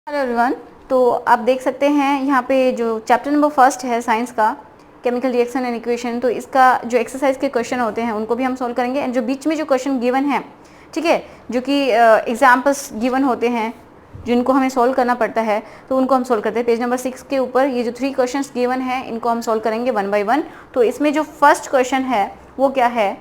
Hello everyone, तो आप देख सकते हैं यहाँ पे जो चैप्टर नंबर फर्स्ट है साइंस का केमिकल रिएक्शन एंड इक्वेशन, तो इसका जो एक्सरसाइज के क्वेश्चन होते हैं उनको भी हम सॉल्व करेंगे। एंड जो बीच में जो क्वेश्चन गिवन है, ठीक है, जो कि एग्जाम्पल्स गिवन होते हैं जिनको हमें सॉल्व करना पड़ता है, तो उनको हम सॉल्व करते हैं। पेज नंबर 6 के ऊपर ये जो 3 क्वेश्चंस गिवन है इनको हम सॉल्व करेंगे 1 बाय 1। तो इसमें जो फर्स्ट क्वेश्चन है वो क्या है,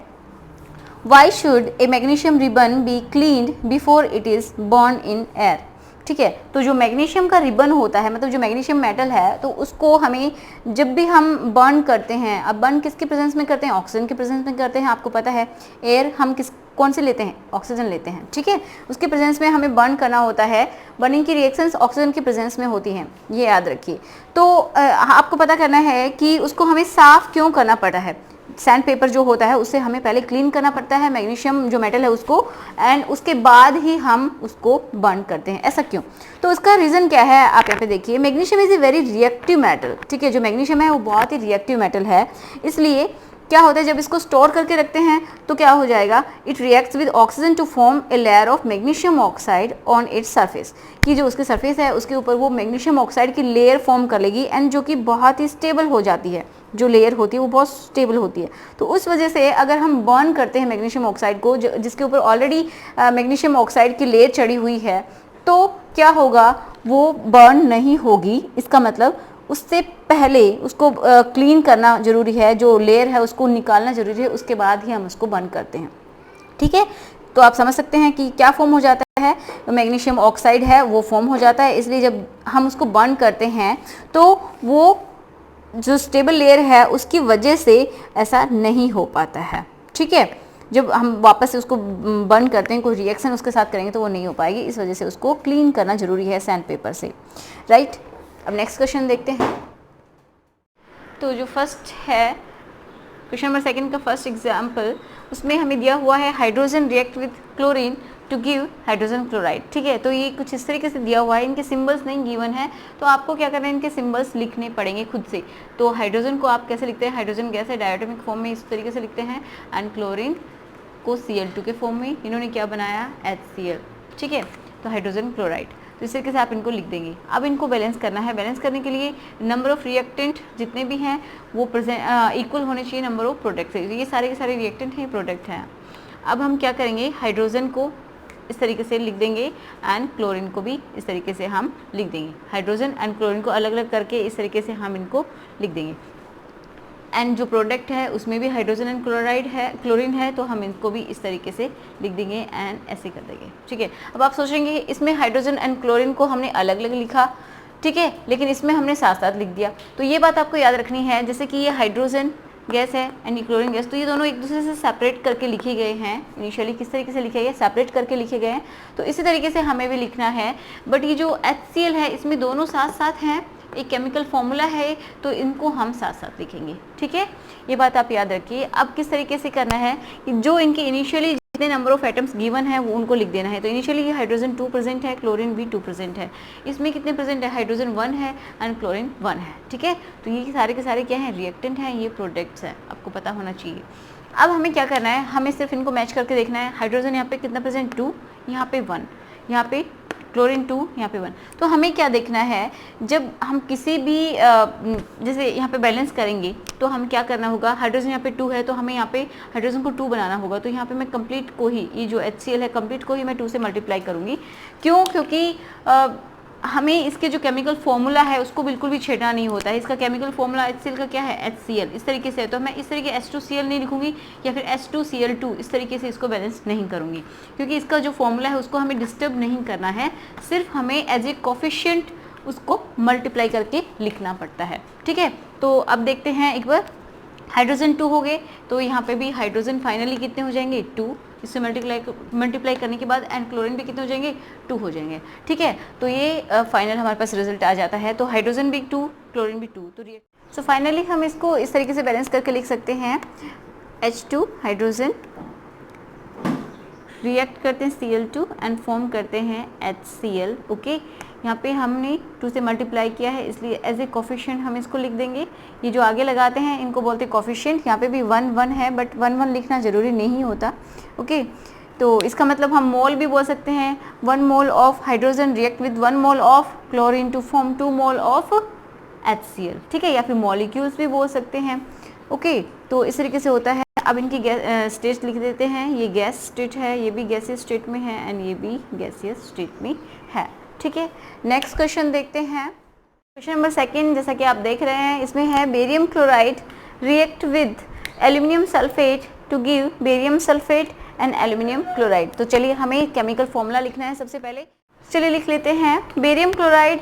why should A magnesium ribbon be cleaned before it is burn in air. ठीक है, तो जो मैग्नीशियम का रिबन होता है, मतलब जो मैग्नीशियम मेटल है, तो उसको हमें जब भी हम बर्न करते हैं, अब बर्न किसके प्रेजेंस में करते हैं, ऑक्सीजन के प्रेजेंस में करते हैं। आपको पता है एयर हम कौन से लेते हैं, ऑक्सीजन लेते हैं, ठीक है, उसके प्रेजेंस में हमें बर्न करना होता है। बर्निंग की रिएक्शंस ऑक्सीजन के प्रेजेंस में होती हैं, ये याद रखिए। तो आपको पता करना है कि उसको हमें साफ क्यों करना पड़ा है। सैंड पेपर जो होता है उससे हमें पहले क्लीन करना पड़ता है मैग्नीशियम जो मेटल है उसको, एंड उसके बाद ही हम उसको बर्न करते हैं। ऐसा क्यों? तो उसका रीज़न क्या है, आप यहाँ पे देखिए। Magnesium is a very reactive metal, ठीक है, जो मैग्नीशियम है वो बहुत ही रिएक्टिव मेटल है। इसलिए क्या होता है, जब इसको स्टोर करके रखते हैं तो क्या हो जाएगा, it reacts with oxygen to form a layer of magnesium oxide on its surface, कि जो उसके सरफेस है उसके ऊपर वो मैग्नीशियम ऑक्साइड की लेयर फॉर्म कर लेगी, एंड जो कि बहुत ही स्टेबल हो जाती है। जो लेयर होती है वो बहुत स्टेबल होती है। तो उस वजह से अगर हम बर्न करते हैं मैग्नीशियम ऑक्साइड को, जिसके ऊपर ऑलरेडी मैग्नीशियम ऑक्साइड की लेयर चढ़ी हुई है, तो क्या होगा, वो बर्न नहीं होगी। इसका मतलब उससे पहले उसको क्लीन करना जरूरी है, जो लेयर है उसको निकालना जरूरी है, उसके बाद ही हम उसको बर्न करते हैं। ठीक है, तो आप समझ सकते हैं कि क्या फॉर्म हो जाता है, मैग्नीशियम ऑक्साइड है वो फॉर्म हो जाता है। इसलिए जब हम उसको बर्न करते हैं तो वो जो स्टेबल लेयर है उसकी वजह से ऐसा नहीं हो पाता है। ठीक है, जब हम वापस से उसको बर्न करते हैं, कोई रिएक्शन उसके साथ करेंगे तो वो नहीं हो पाएगी, इस वजह से उसको क्लीन करना जरूरी है सैंड पेपर से, राइट। अब नेक्स्ट क्वेश्चन देखते हैं। तो जो फर्स्ट है क्वेश्चन नंबर 2 का फर्स्ट एग्जाम्पल, उसमें हमें दिया हुआ है hydrogen react with chlorine to give hydrogen chloride. ठीक है, तो ये कुछ इस तरीके से दिया हुआ है, इनके सिंबल्स नहीं गिवन है, तो आपको क्या करना है, इनके सिंबल्स लिखने पड़ेंगे खुद से। तो हाइड्रोजन को आप कैसे लिखते हैं, हाइड्रोजन गैस है, डायटोमिक फॉर्म में इस तरीके से लिखते हैं, एंड क्लोरीन को Cl2 के फॉर्म में इन्होंने क्या बनाया, HCl। ठीक है, तो हाइड्रोजन क्लोराइड, तो इस तरीके से आप इनको लिख देंगे। अब इनको बैलेंस करना है। बैलेंस करने के लिए नंबर ऑफ रिएक्टेंट जितने भी हैं वो इक्वल होने चाहिए नंबर ऑफ प्रोडक्ट से। ये सारे के सारे रिएक्टेंट हैं, प्रोडक्ट हैं। अब हम क्या करेंगे, हाइड्रोजन को इस तरीके से लिख देंगे एंड क्लोरीन को भी इस तरीके से हम लिख देंगे। हाइड्रोजन एंड क्लोरीन को अलग अलग करके इस तरीके से हम इनको लिख देंगे। एंड जो प्रोडक्ट है उसमें भी हाइड्रोजन एंड क्लोराइड है, क्लोरीन है, तो हम इनको भी इस तरीके से लिख देंगे एंड ऐसे कर देंगे। ठीक है, अब आप सोचेंगे इसमें हाइड्रोजन एंड क्लोरीन को हमने अलग अलग लिखा, ठीक है, लेकिन इसमें हमने साथ साथ लिख दिया। तो ये बात आपको याद रखनी है, जैसे कि ये हाइड्रोजन गैस है एंड ये क्लोरीन गैस, तो ये दोनों एक दूसरे से सेपरेट करके लिखे गए हैं। इनिशियली किस तरीके से लिखे गए, सेपरेट करके लिखे गए हैं, तो इसी तरीके से हमें भी लिखना है। बट ये जो HCl है इसमें दोनों साथ साथ हैं, एक केमिकल फॉर्मूला है, तो इनको हम साथ साथ लिखेंगे। ठीक है, ये बात आप याद रखिए। अब किस तरीके से करना है कि जो इनके इनिशियली जितने नंबर ऑफ एटम्स गिवन है वो उनको लिख देना है। तो इनिशियली ये हाइड्रोजन 2 प्रेजेंट है, क्लोरीन भी 2 प्रेजेंट है। इसमें कितने प्रेजेंट है, हाइड्रोजन 1 है एंड क्लोरीन 1 है। ठीक है, तो ये सारे के सारे क्या हैं, रिएक्टेंट हैं, ये प्रोडक्ट्स हैं, आपको पता होना चाहिए। अब हमें क्या करना है, हमें सिर्फ इनको मैच करके देखना है। हाइड्रोजन यहाँ पे कितना प्रेजेंट, 2, यहाँ पे 1, यहाँ पे क्लोरीन 2, यहाँ पे 1। तो हमें क्या देखना है, जब हम किसी भी जैसे यहाँ पे बैलेंस करेंगे तो हम क्या करना होगा, हाइड्रोजन यहाँ पे 2 है तो हमें यहाँ पे हाइड्रोजन को 2 बनाना होगा। तो यहाँ पे मैं कंप्लीट को ही, ये जो HCl है कंप्लीट को ही मैं 2 से मल्टीप्लाई करूँगी। क्यों? क्योंकि हमें इसके जो केमिकल फॉर्मूला है उसको बिल्कुल भी छेड़ना नहीं होता है। इसका केमिकल फॉर्मूला HCl का क्या है, HCl इस तरीके से है, तो मैं इस तरीके H2Cl नहीं लिखूंगी या फिर H2Cl2 इस तरीके से इसको बैलेंस नहीं करूंगी, क्योंकि इसका जो फॉर्मूला है उसको हमें डिस्टर्ब नहीं करना है, सिर्फ हमें एज ए कोफिशिएंट उसको मल्टीप्लाई करके लिखना पड़ता है। ठीक है, तो अब देखते हैं एक बार। हाइड्रोजन 2 हो गए, तो यहाँ पे भी हाइड्रोजन फाइनली कितने हो जाएंगे, 2, इससे मल्टीप्लाई करने के बाद एंड क्लोरीन भी कितने हो जाएंगे, 2 हो जाएंगे। ठीक है, तो ये फाइनल हमारे पास रिजल्ट आ जाता है। तो हाइड्रोजन भी 2, क्लोरीन भी 2, तो सो फाइनली हम इसको इस तरीके से बैलेंस करके लिख सकते हैं। H2 हाइड्रोजन रिएक्ट करते हैं Cl2 एंड फॉर्म करते हैं HCl। ओके, यहाँ पे हमने 2 से मल्टीप्लाई किया है, इसलिए एज ए कोफिशिएंट हम इसको लिख देंगे। ये जो आगे लगाते हैं इनको बोलते हैं कोफिशिएंट। यहाँ पे भी 1 1 है, बट 1 1 लिखना ज़रूरी नहीं होता। ओके, तो इसका मतलब हम मोल भी बोल सकते हैं, 1 mole of hydrogen react with 1 mole of chlorine to form 2 mole of HCl, ठीक है, या फिर मॉलिक्यूल्स भी बोल सकते हैं। ओके, तो इस तरीके से होता है। अब इनकी स्टेट लिख देते हैं, ये गैस स्टेट है, ये भी गैसियस स्टेट में है एंड ये भी गैसियस स्टेट में है, ठीक है। नेक्स्ट क्वेश्चन देखते हैं, क्वेश्चन नंबर 2, जैसा कि आप देख रहे हैं इसमें है barium chloride react with aluminium sulphate to give barium sulphate and aluminium chloride. तो चलिए हमें केमिकल फॉर्मूला लिखना है सबसे पहले, चलिए लिख लेते हैं, barium chloride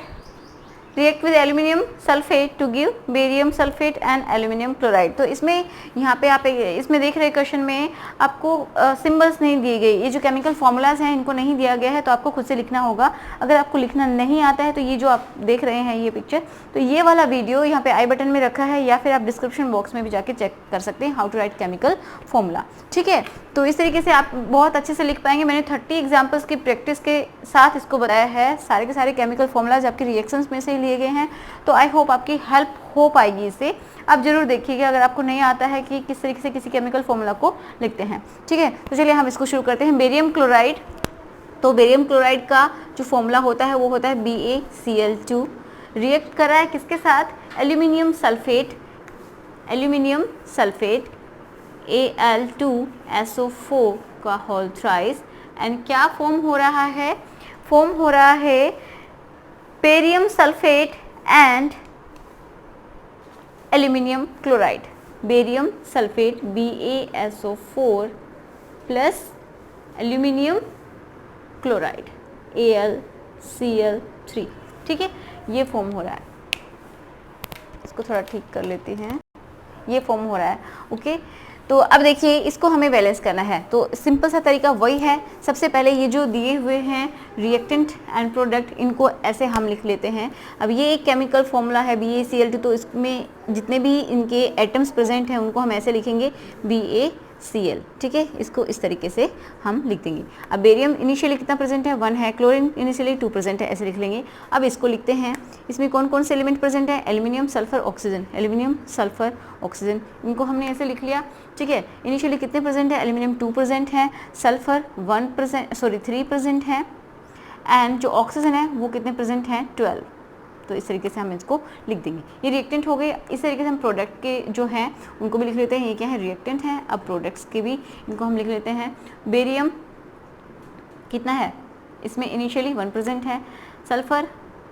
react with aluminium sulphate to give barium sulphate and aluminium chloride. तो इसमें यहाँ पे आप इसमें देख रहे क्वेश्चन में आपको सिंबल्स नहीं दिए गए, ये जो केमिकल फॉर्मूलाज हैं इनको नहीं दिया गया है, तो आपको खुद से लिखना होगा। अगर आपको लिखना नहीं आता है तो ये जो आप देख रहे हैं ये पिक्चर, तो ये वाला वीडियो यहाँ पे आई बटन में रखा है, या फिर आप डिस्क्रिप्शन बॉक्स में भी जाके चेक कर सकते हैं, how to write chemical formula, ठीक है। तो इस तरीके से आप बहुत अच्छे से लिख पाएंगे। मैंने 30 एग्जाम्पल्स की प्रैक्टिस के साथ इसको बताया है, सारे के सारे केमिकल फॉर्मूलाज आपके रिएक्शंस में से लिए गए हैं। तो आई होप आपकी हेल्प हो पाएगी इससे। आप जरूर देखिएगा अगर आपको नहीं आता है कि किस तरीके से किसी केमिकल फॉर्मूला को लिखते हैं, ठीक है। तो चलिए हम इसको शुरू करते हैं। बेरियम क्लोराइड, तो बेरियम क्लोराइड का जो फॉर्मूला होता है वो होता है BaCl2, रिएक्ट कर रहा है किसके साथ, aluminium sulphate, aluminium sulphate Al2SO4 का होल थ्राइस, एंड क्या फॉर्म हो रहा है, फॉर्म हो रहा है barium sulphate and aluminium chloride, barium sulphate BaSO4 plus aluminium chloride AlCl3, ठीक है, ये फॉर्म हो रहा है। इसको थोड़ा ठीक कर लेते हैं, ये फॉर्म हो रहा है, ओके। तो अब देखिए इसको हमें बैलेंस करना है, तो सिंपल सा तरीका वही है। सबसे पहले ये जो दिए हुए हैं रिएक्टेंट एंड प्रोडक्ट, इनको ऐसे हम लिख लेते हैं। अब ये एक केमिकल फॉर्मूला है BaCl2, तो इसमें जितने भी इनके एटम्स प्रेजेंट हैं उनको हम ऐसे लिखेंगे BaCl, ठीक है, इसको इस तरीके से हम लिख देंगे। अब बेरियम इनिशियली कितना प्रेजेंट है, 1 है, क्लोरीन इनिशियली 2 प्रेजेंट है, ऐसे लिख लेंगे। अब इसको लिखते हैं, इसमें कौन कौन से एलिमेंट प्रेजेंट है, aluminium sulphur oxygen, aluminium sulphur oxygen, इनको हमने ऐसे लिख लिया, ठीक है। इनिशियली कितने प्रेजेंट है, एल्यूमिनियम 2 प्रेजेंट है, सल्फर 3 प्रेजेंट है, एंड जो ऑक्सीजन है वो कितने प्रेजेंट हैं, 12। तो इस तरीके से हम इसको लिख देंगे। ये रिएक्टेंट हो गए। इस तरीके से हम प्रोडक्ट के जो हैं उनको भी लिख लेते हैं, ये क्या है, रिएक्टेंट हैं। अब प्रोडक्ट्स के भी इनको हम लिख लेते हैं। बेरियम कितना है, इसमें इनिशियली 1 प्रेजेंट है, सल्फर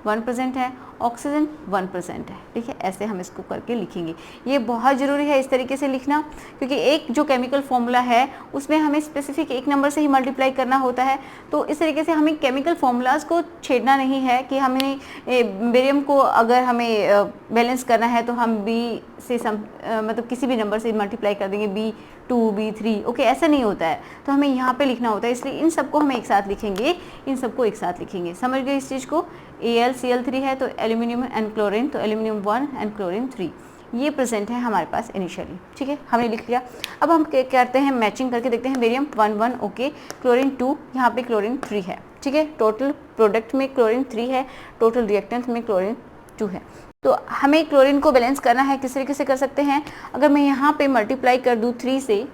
1 प्रेजेंट है, ऑक्सीजन 1 प्रेजेंट है, ठीक है। ऐसे हम इसको करके लिखेंगे। ये बहुत ज़रूरी है इस तरीके से लिखना, क्योंकि एक जो केमिकल फॉर्मूला है उसमें हमें स्पेसिफिक एक नंबर से ही मल्टीप्लाई करना होता है। तो इस तरीके से हमें केमिकल फॉर्मूलाज को छेड़ना नहीं है कि हमें बेरियम को अगर हमें बैलेंस करना है तो हम बी से मतलब किसी भी नंबर से मल्टीप्लाई कर देंगे, B2 B3, ओके, ऐसा नहीं होता है। तो हमें यहाँ पे लिखना होता है, इसलिए इन सबको हम एक साथ लिखेंगे, इन सबको एक साथ लिखेंगे। समझ गए इस चीज़ को। AlCl3 है तो एल्यूमिनियम एंड क्लोरीन, तो एल्यूमिनियम 1 एंड क्लोरीन 3 ये प्रेजेंट है हमारे पास इनिशियली, ठीक है, हमने लिख लिया। अब हम क्या करते हैं, मैचिंग करके देखते हैं। बेरियम 1 1, ओके, क्लोरीन 2, यहाँ पे क्लोरीन 3 है, ठीक है। टोटल प्रोडक्ट में क्लोरीन 3 है, टोटल रिएक्टेंट में क्लोरीन 2 है। तो हमें क्लोरीन को बैलेंस करना है, किस तरीके से कर सकते हैं, अगर मैं यहाँ पे मल्टीप्लाई कर दूँ 3 से,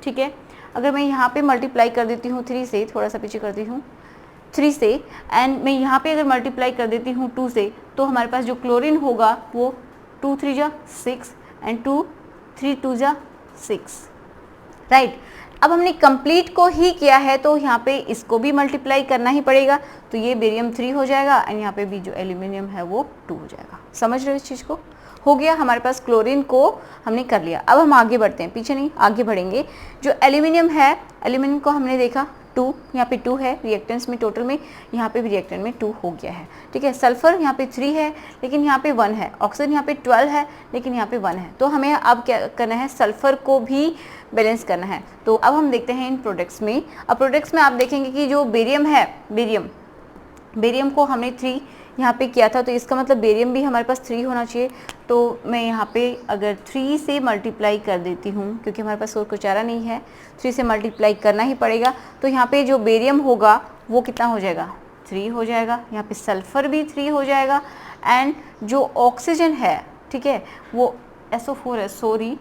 ठीक है, अगर मैं यहाँ पे मल्टीप्लाई कर देती हूँ 3 से, थोड़ा सा पीछे करती हूँ 3 से, एंड मैं यहाँ पे अगर मल्टीप्लाई कर देती हूँ 2 से, तो हमारे पास जो क्लोरीन होगा वो 2 3 जा 6 एंड 2 3 2 जा 6, राइट। अब हमने कंप्लीट को ही किया है तो यहाँ पे इसको भी मल्टीप्लाई करना ही पड़ेगा, तो ये बेरियम 3 हो जाएगा एंड यहाँ पे भी जो एल्यूमिनियम है वो 2 हो जाएगा। समझ रहे हो इस चीज़ को। हो गया, हमारे पास क्लोरीन को हमने कर लिया। अब हम आगे बढ़ते हैं, पीछे नहीं आगे बढ़ेंगे। जो एल्यूमिनियम है, एल्यूमिनियम को हमने देखा 2, यहाँ पे 2 है रिएक्टेंट्स में टोटल में, यहाँ पे भी रिएक्टेंट में 2 हो गया है, ठीक है। सल्फर यहाँ पे 3 है लेकिन यहाँ पे 1 है, ऑक्सीजन यहाँ पे 12 है लेकिन यहाँ पे 1 है। तो हमें अब क्या करना है, सल्फर को भी बैलेंस करना है। तो अब हम देखते हैं इन प्रोडक्ट्स में। अब प्रोडक्ट्स में आप देखेंगे कि जो बेरियम है, बेरियम को हमने 3 यहाँ पे किया था, तो इसका मतलब बेरियम भी हमारे पास 3 होना चाहिए। तो मैं यहाँ पे अगर 3 से मल्टीप्लाई कर देती हूँ, क्योंकि हमारे पास और कोई चारा नहीं है, 3 से मल्टीप्लाई करना ही पड़ेगा। तो यहाँ पे जो बेरियम होगा वो कितना हो जाएगा, 3 हो जाएगा। यहाँ पे सल्फ़र भी 3 हो जाएगा, एंड जो ऑक्सीजन है, ठीक है, वो SO4 है, सॉरी,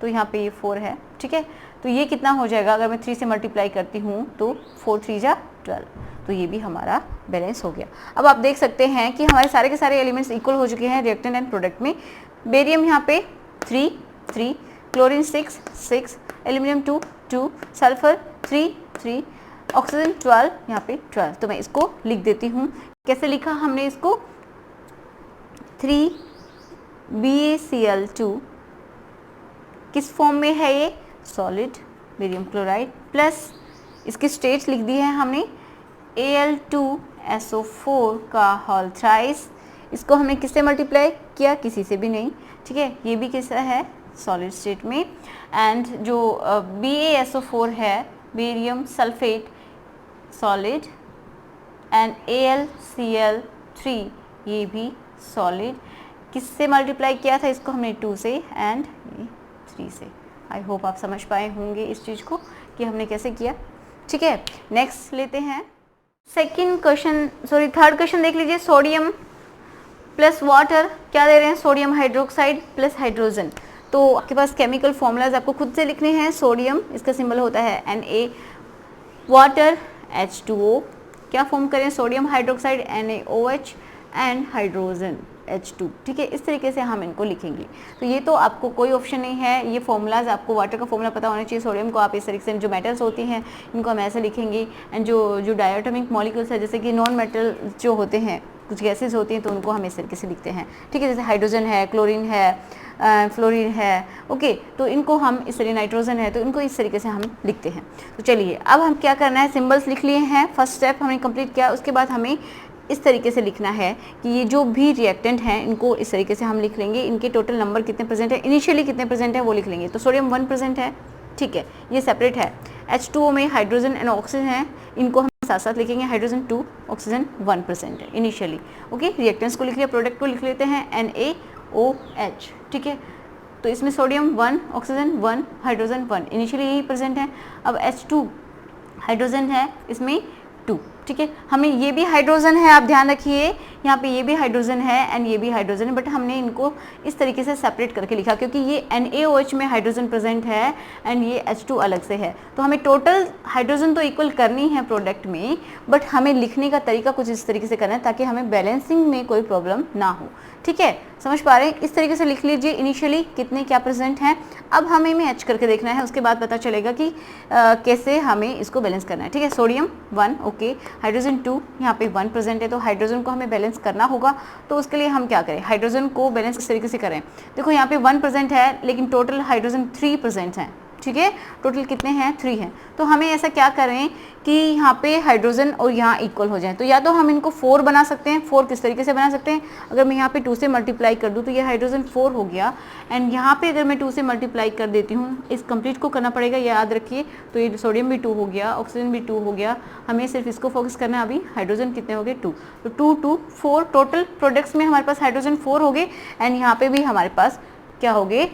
तो यहाँ पे ये 4 है, ठीक है। तो तो ये कितना हो जाएगा, अगर मैं 3 से मल्टीप्लाई करती हूँ तो 4 3 जा 12, तो ये भी हमारा बैलेंस हो गया। अब आप देख सकते हैं कि हमारे सारे के सारे एलिमेंट्स इक्वल हो चुके हैं रिएक्टेंट एंड प्रोडक्ट में। बेरियम यहाँ पे 3 3, क्लोरीन 6 6, एल्यूमिनियम 2 2, सल्फर 3 3, ऑक्सीजन 12, यहाँ पे 12। तो मैं इसको लिख देती हूँ। कैसे लिखा हमने इसको, 3BaCl2 किस फॉर्म में है ये, सॉलिड बेरियम क्लोराइड, प्लस इसकी स्टेट्स लिख दी है हमने Al2SO4 का होल थ्राइस। इसको हमने किससे मल्टीप्लाई किया, किसी से भी नहीं, ठीक है। ये भी किसका है, सॉलिड स्टेट में। एंड जो BaSO4 है, barium sulphate, solid, and AlCl3 ये भी सॉलिड। किससे मल्टीप्लाई किया था इसको हमने, 2 से एंड 3 से। आई होप आप समझ पाए होंगे इस चीज़ को कि हमने कैसे किया, ठीक है। नेक्स्ट लेते हैं थर्ड क्वेश्चन देख लीजिए। सोडियम प्लस वाटर क्या दे रहे हैं, सोडियम हाइड्रोक्साइड प्लस हाइड्रोजन। तो आपके पास केमिकल फॉर्मूलाज आपको खुद से लिखने हैं। सोडियम इसका सिंबल होता है Na, वाटर H2O, क्या फॉर्म करें, sodium hydroxide NaOH and hydrogen H2, ठीक है। इस तरीके से हम इनको लिखेंगे। तो ये तो आपको कोई ऑप्शन नहीं है, ये फॉर्मूलाज आपको वाटर का फॉर्मूला पता होना चाहिए। सोडियम को आप इस तरीके से, जो मेटल्स होती हैं इनको हम ऐसे लिखेंगे। एंड जो डायटोमिक मॉलिक्यूल्स है, जैसे कि नॉन मेटल जो होते हैं, कुछ गैसेज होती हैं, तो उनको हम इस तरीके से लिखते हैं, ठीक है। जैसे हाइड्रोजन है, क्लोरीन है, फ्लोरीन है, ओके। तो इनको हम इस तरीके, नाइट्रोजन है, तो इनको इस तरीके से हम लिखते हैं। तो चलिए अब हम क्या करना है, सिंबल्स लिख लिए हैं, फर्स्ट स्टेप हमने कंप्लीट किया। उसके बाद हमें इस तरीके से लिखना है कि ये जो भी रिएक्टेंट हैं इनको इस तरीके से हम लिख लेंगे। इनके टोटल नंबर कितने प्रेजेंट है, इनिशियली कितने प्रेजेंट है वो लिख लेंगे। तो सोडियम 1 प्रेजेंट है, ठीक है, ये सेपरेट है। H2O में हाइड्रोजन एंड ऑक्सीजन है, इनको हम साथ साथ लिखेंगे। हाइड्रोजन 2, ऑक्सीजन 1 प्रेजेंट है इनिशियली, ओके। रिएक्टेंट्स को लिख लिया, प्रोडक्ट को लिख लेते हैं NaOH, ठीक है। तो इसमें सोडियम 1, ऑक्सीजन 1, हाइड्रोजन 1, इनिशियली यही प्रेजेंट है। अब H2 हाइड्रोजन है, इसमें 2, ठीक है। हमें ये भी हाइड्रोजन है, आप ध्यान रखिए, यहाँ पे ये भी हाइड्रोजन है एंड ये भी हाइड्रोजन है, बट हमने इनको इस तरीके से सेपरेट करके लिखा क्योंकि ये NaOH में हाइड्रोजन प्रेजेंट है एंड ये H2 अलग से है। तो हमें टोटल हाइड्रोजन तो इक्वल करनी है प्रोडक्ट में, बट हमें लिखने का तरीका कुछ इस तरीके से करना है ताकि हमें बैलेंसिंग में कोई प्रॉब्लम ना हो, ठीक है। समझ पा रहे हैं, इस तरीके से लिख लीजिए इनिशियली कितने क्या प्रेजेंट हैं। अब हमें मैच करके देखना है, उसके बाद पता चलेगा कि कैसे हमें इसको बैलेंस करना है, ठीक है। सोडियम 1, ओके, हाइड्रोजन 2, यहाँ पे 1 प्रेजेंट है, तो हाइड्रोजन को हमें बैलेंस करना होगा। तो उसके लिए हम क्या करें, हाइड्रोजन को बैलेंस इस तरीके से करें। देखो यहाँ पे 1 प्रेजेंट है, लेकिन टोटल हाइड्रोजन 3 प्रेजेंट हैं, ठीक है। टोटल कितने हैं, 3 हैं। तो हमें ऐसा क्या करें कि यहाँ पे हाइड्रोजन और यहाँ इक्वल हो जाए। तो या तो हम इनको 4 बना सकते हैं। 4 किस तरीके से बना सकते हैं, अगर मैं यहाँ पे 2 से मल्टीप्लाई कर दूँ तो ये हाइड्रोजन 4 हो गया, एंड यहाँ पे अगर मैं 2 से मल्टीप्लाई कर देती हूँ, इस कंप्लीट को करना पड़ेगा, याद रखिए। तो ये सोडियम भी 2 हो गया, ऑक्सीजन भी 2 हो गया, हमें सिर्फ इसको फोकस करना है। अभी हाइड्रोजन कितने हो गए, 2, तो 2 2 4, टोटल प्रोडक्ट्स में हमारे पास हाइड्रोजन 4 हो गए एंड यहाँ पे भी हमारे पास क्या हो गए,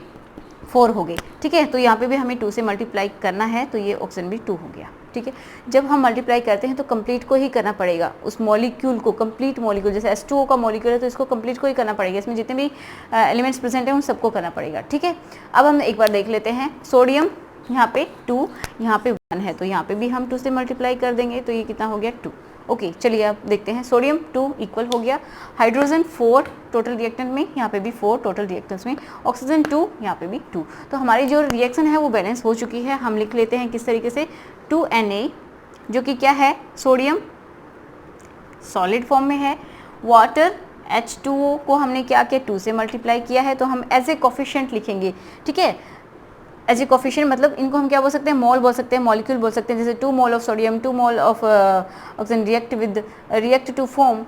4 हो गए, ठीक है। तो यहाँ पे भी हमें 2 से मल्टीप्लाई करना है, तो ये ऑक्सीजन भी 2 हो गया, ठीक है। जब हम मल्टीप्लाई करते हैं तो कंप्लीट को ही करना पड़ेगा, उस मॉलिक्यूल को, कंप्लीट मॉलिक्यूल, जैसे H2O का मॉलिक्यूल है तो इसको कंप्लीट को ही करना पड़ेगा। इसमें जितने भी एलिमेंट्स प्रेजेंट हैं उन सबको करना पड़ेगा, ठीक है। अब हम एक बार देख लेते हैं, सोडियम यहाँ पे 2, यहाँ पे 1 है, तो यहाँ पे भी हम 2 से मल्टीप्लाई कर देंगे, तो ये कितना हो गया, 2, ओके। चलिए आप देखते हैं, सोडियम 2 इक्वल हो गया, हाइड्रोजन 4 टोटल रिएक्टेंट में, यहाँ पे भी 4 टोटल रिएक्टेंट्स में, ऑक्सीजन 2, यहाँ पे भी 2। तो हमारी जो रिएक्शन है वो बैलेंस हो चुकी है। हम लिख लेते हैं किस तरीके से, 2Na जो कि क्या है, सोडियम सॉलिड फॉर्म में है, वाटर H2O को हमने क्या किया, 2 से मल्टीप्लाई किया है, तो हम एज ए कोफिशिएंट लिखेंगे, ठीक है। एज ए कोफिशिएंट मतलब इनको हम क्या बोल सकते हैं, मोल बोल सकते हैं, मॉलिक्यूल बोल सकते हैं। जैसे 2 mole of sodium, 2 mole of oxygen react to form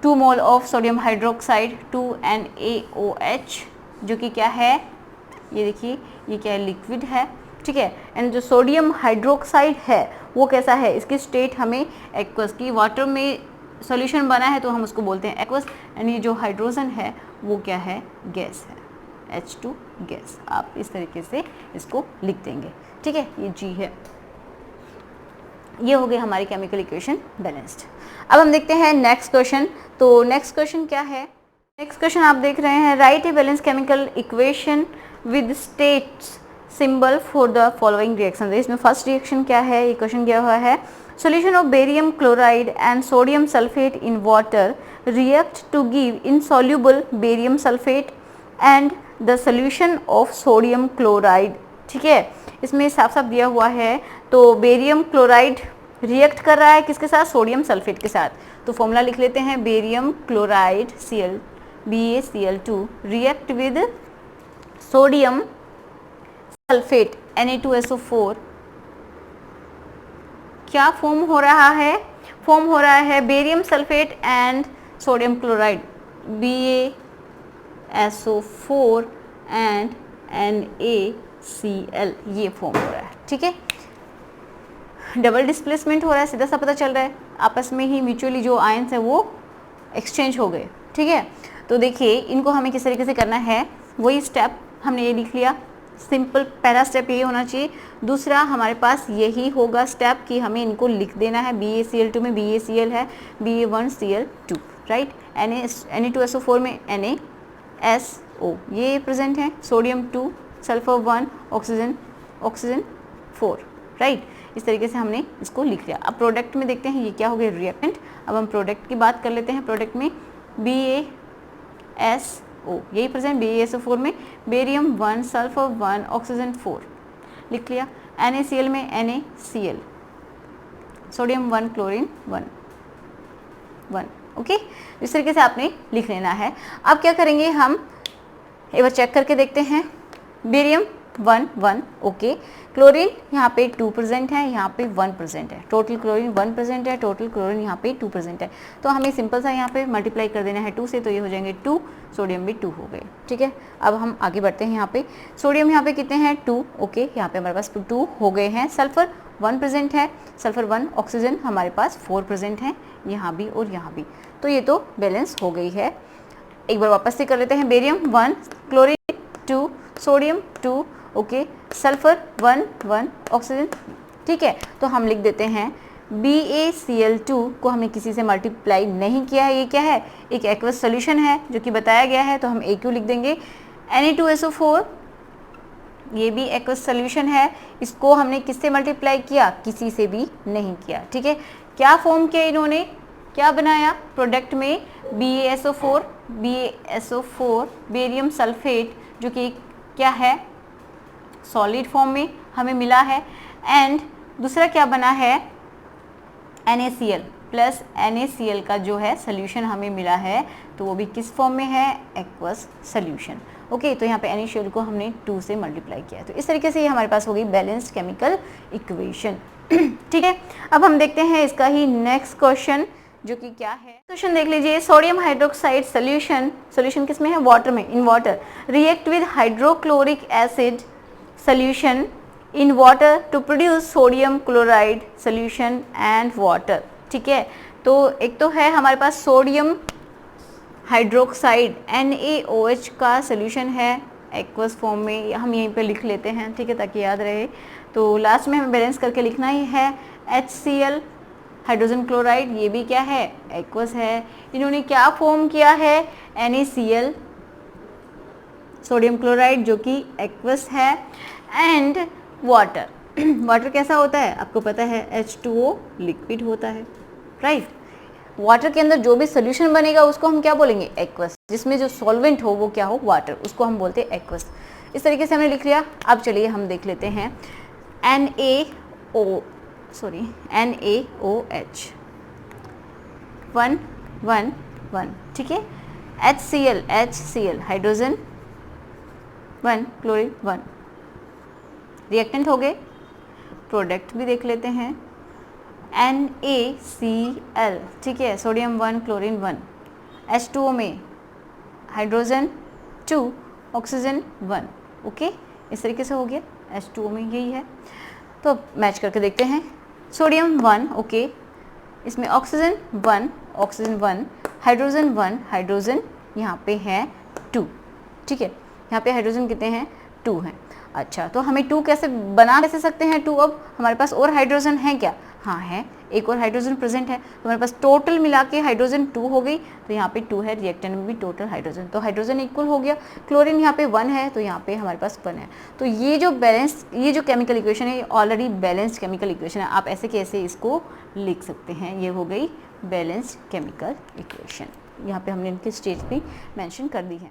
2 mole of sodium hydroxide 2NaOH, जो कि क्या है, ये देखिए, ये क्या है, लिक्विड है, ठीक है। एंड जो सोडियम हाइड्रोक्साइड है वो कैसा है, इसकी स्टेट हमें एक्वस की, वाटर में सॉल्यूशन बना है तो हम उसको बोलते हैं एक्वस, एंड ये जो हाइड्रोजन है वो क्या है, गैस है, H2 गैस। आप इस तरीके से इसको लिख देंगे, ठीक है। ये G है। ये हो गई हमारी केमिकल इक्वेशन बैलेंस्ड। अब हम देखते हैं नेक्स्ट क्वेश्चन। तो नेक्स्ट क्वेश्चन क्या है, नेक्स्ट क्वेश्चन आप देख रहे हैं, right a balance chemical equation with states symbol for the following reaction. इसमें फर्स्ट रिएक्शन क्या है, ये क्वेश्चन दिया हुआ है, solution of barium chloride and sodium sulfate in water react to give insoluble barium sulfate and the solution of sodium chloride। ठीक है, इसमें साफ साफ दिया हुआ है, तो बेरियम क्लोराइड रिएक्ट कर रहा है किसके साथ, सोडियम सल्फेट के साथ। तो फॉर्मूला लिख लेते हैं, barium chloride Cl BaCl2 react with sodium sulphate Na2SO4। क्या फॉर्म हो रहा है, फॉर्म हो रहा है barium sulphate and sodium chloride BaSO4 and NaCl, ये फॉर्म हो रहा है। ठीक है, डबल डिस्प्लेसमेंट हो रहा है, सीधा सा पता चल रहा है, आपस में ही म्यूचुअली जो आयंस है वो एक्सचेंज हो गए। ठीक है, तो देखिए इनको हमें किस तरीके से करना है, वही स्टेप हमने ये लिख लिया, सिंपल पहला स्टेप ये होना चाहिए। दूसरा हमारे पास यही होगा स्टेप कि हमें इनको लिख देना है, BaCl2 में BaCl है, Ba1Cl2 राइट, Na2SO4 में NaSO ये प्रेजेंट है, सोडियम 2 सल्फर 1 ऑक्सीजन 4 राइट। इस तरीके से हमने इसको लिख लिया। अब प्रोडक्ट में देखते हैं ये क्या हो गया, रिएक्टेंट। अब हम प्रोडक्ट की बात कर लेते हैं। प्रोडक्ट में BaSO यही प्रेजेंट, BaSO4 में बेरियम 1 सल्फर 1 ऑक्सीजन 4 लिख लिया। NaCl में NaCl, सोडियम 1 क्लोरीन 1 ओके। इस तरीके से आपने लिख लेना है। अब क्या करेंगे हम, एक बार चेक करके देखते हैं। बेरियम 1 ओके, क्लोरीन यहाँ पे 2 प्रेजेंट है, यहाँ पे 1 प्रेजेंट है, टोटल क्लोरीन 1 प्रेजेंट है, टोटल क्लोरीन यहाँ पे 2 प्रेजेंट है। तो हमें सिंपल सा यहाँ पे मल्टीप्लाई कर देना है 2 से, तो ये हो जाएंगे 2, सोडियम भी 2 हो गए। ठीक है, अब हम आगे बढ़ते हैं। यहाँ पे सोडियम यहाँ पे कितने हैं, 2 ओके, यहाँ पे हमारे पास 2 हो गए हैं। सल्फर 1 प्रेजेंट है, सल्फर 1, ऑक्सीजन हमारे पास 4 प्रेजेंट हैं, यहाँ भी और यहाँ भी, तो ये तो बैलेंस हो गई है। एक बार वापस से कर लेते हैं। Barium 1, chlorine 2, sodium 2 okay, sulphur 1 oxygen. ठीक है, तो हम लिख देते हैं BaCl2 को हमने किसी से मल्टीप्लाई नहीं किया है, ये क्या है, एक एक्वस सोल्यूशन है जो कि बताया गया है, तो हम AQ लिख देंगे। Na2SO4 ये भी एक्वस सोल्यूशन है, इसको हमने किससे मल्टीप्लाई किया, किसी से भी नहीं किया। ठीक है, क्या फॉर्म किया इन्होंने, क्या बनाया, प्रोडक्ट में BaSO4 बेरियम सल्फेट जो कि क्या है, सॉलिड फॉर्म में हमें मिला है, एंड दूसरा क्या बना है, NaCl प्लस NaCl का जो है सोल्यूशन हमें मिला है, तो वो भी किस फॉर्म में है, एक्वस सोल्यूशन। ओके, तो यहाँ पे NaCl को हमने 2 से मल्टीप्लाई किया, तो इस तरीके से ये हमारे पास हो गई बैलेंस्ड केमिकल इक्वेशन। ठीक है, अब हम देखते हैं इसका ही नेक्स्ट क्वेश्चन जो कि क्या है। क्वेश्चन देख लीजिए, सोडियम हाइड्रोक्साइड सोल्यूशन किस में है, वाटर में, in water react with hydrochloric acid solution in water to produce sodium chloride solution and water। ठीक है, तो एक तो है हमारे पास सोडियम हाइड्रोक्साइड NaOH का सोल्यूशन है एक्वस फॉर्म में, हम यहीं पे लिख लेते हैं। ठीक है, ताकि याद रहे। तो लास्ट में हमें बैलेंस करके लिखना ही है। HCl हाइड्रोजन क्लोराइड, ये भी क्या है, एक्वस है। इन्होंने क्या फॉर्म किया है, NaCl सोडियम क्लोराइड जो कि एक्वस है, एंड वाटर। वाटर कैसा होता है आपको पता है, H2O लिक्विड होता है राइट। वाटर के अंदर जो भी सोल्यूशन बनेगा उसको हम क्या बोलेंगे, एक्वस। जिसमें जो सॉल्वेंट हो वो क्या हो, वाटर, उसको हम बोलते हैं एक्वस। इस तरीके से हमने लिख लिया। अब चलिए हम देख लेते हैं NaOH 1 ठीक है, HCl हाइड्रोजन 1 क्लोरीन 1 रिएक्टेंट हो गए। प्रोडक्ट भी देख लेते हैं, NaCl ठीक है, सोडियम 1 क्लोरीन 1, H2O में हाइड्रोजन 2 ऑक्सीजन 1 ओके। इस तरीके से हो गया, H2O में यही है। तो मैच करके देखते हैं, सोडियम 1 ओके, इसमें ऑक्सीजन 1 हाइड्रोजन यहाँ पे है 2। ठीक है, यहाँ पे हाइड्रोजन कितने हैं, 2 हैं। अच्छा, तो हमें 2 कैसे बना कैसे सकते हैं 2, अब हमारे पास और हाइड्रोजन है क्या, हाँ है, एक और हाइड्रोजन प्रेजेंट है, तो हमारे पास टोटल मिला के हाइड्रोजन 2 हो गई, तो यहाँ पे 2 है, रिएक्टेंट में भी टोटल हाइड्रोजन, तो हाइड्रोजन इक्वल हो गया। क्लोरीन यहाँ पे 1 है, तो यहाँ पे हमारे पास 1 है। तो ये जो केमिकल इक्वेशन है, ये ऑलरेडी बैलेंस्ड केमिकल इक्वेशन है। आप ऐसे कैसे इसको लिख सकते हैं, ये हो गई बैलेंस्ड केमिकल इक्वेशन। यहाँ पे हमने इनके स्टेज भी मेंशन कर दी है।